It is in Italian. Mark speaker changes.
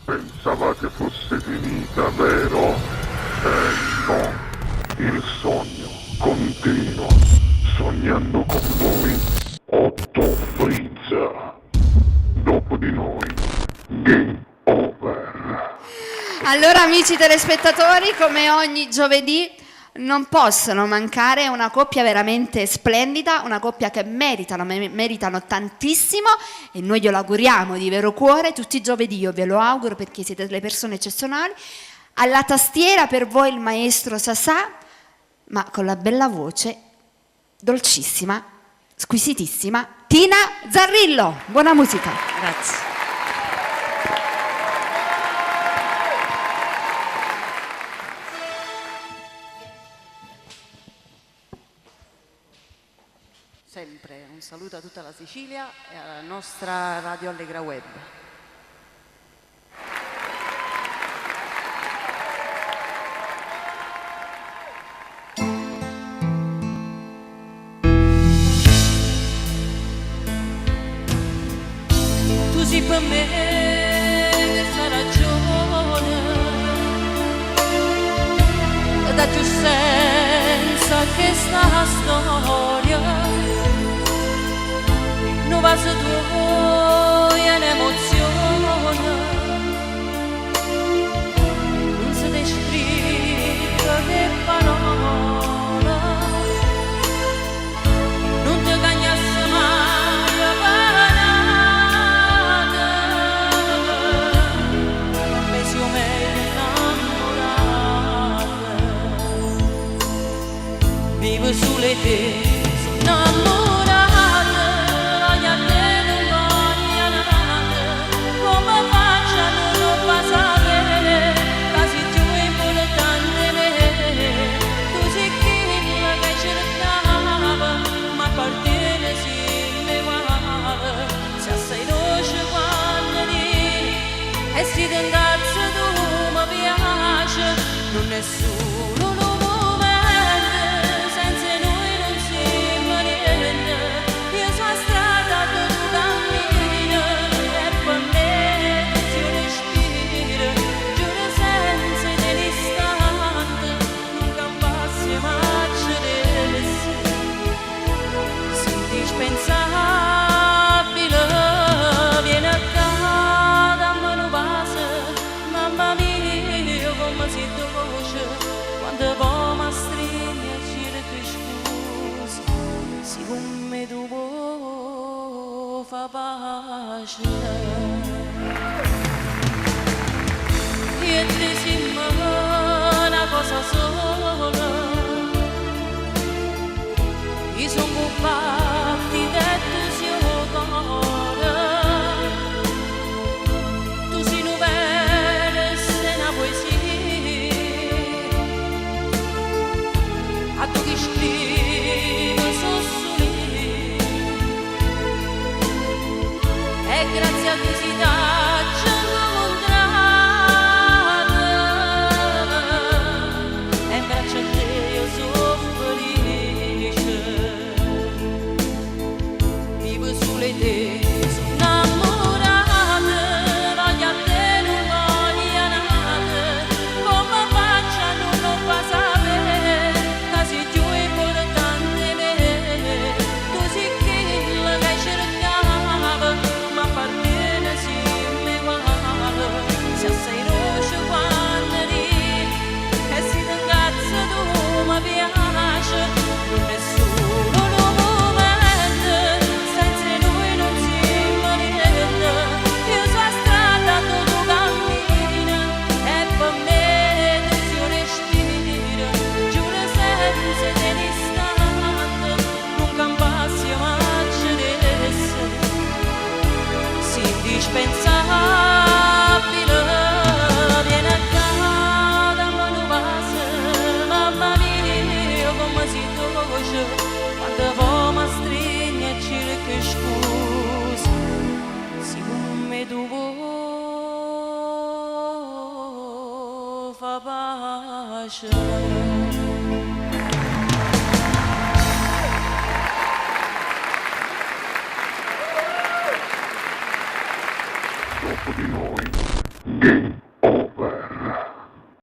Speaker 1: Pensavate fosse finita, vero? No. Il sogno continua. Sognando con voi, Otto Frizza. Dopo di noi, game over.
Speaker 2: Allora, amici telespettatori, come ogni giovedì non possono mancare una coppia veramente splendida, una coppia che meritano tantissimo, e noi glielo auguriamo di vero cuore tutti i giovedì. Io ve lo auguro perché siete delle persone eccezionali. Alla tastiera per voi il maestro Sasà, ma con la bella voce dolcissima, squisitissima, Tina Zarrillo. Buona musica.
Speaker 3: Grazie. Sempre un saluto a tutta la Sicilia e alla nostra Radio Allegra Web. Tu sei per me questa ragione, da più senza che sta storia. Non va su tu e un'emozione, non si descrive che parola, non ti cagnasse mai a parate, ma siamo meglio innamorate, vivo sulle te, innamorate. Nessuno lo momento, senza noi non siamo niente. Io sono strada che tu cammini e per me si respira. Giuro senza dell'istante, nunca passi mai adesso. Sei indispensabile, vieni a casa, dammi una base, mamma mia, come si dolce. Quando poi mi stringi e ci scusi, siccome tu vuoi fa pace. Io e te siamo una cosa sola, io sono compatti del tuo cuore, tu sei un verso e una poesia. A tu che scrivo sono lì e grazie a te si dà ci incontrata e grazie a te io sono felice, vivo sulle te, sono innamorata, voglio a te non voglio nata, come faccio a non passare. Indispensabile, vieni a casa, dammi una base, mamma mia, come si dolce, quando poi mi stringi e cerchi scusa, siccome tu vuoi fa pace.
Speaker 1: Dopo di noi, gay.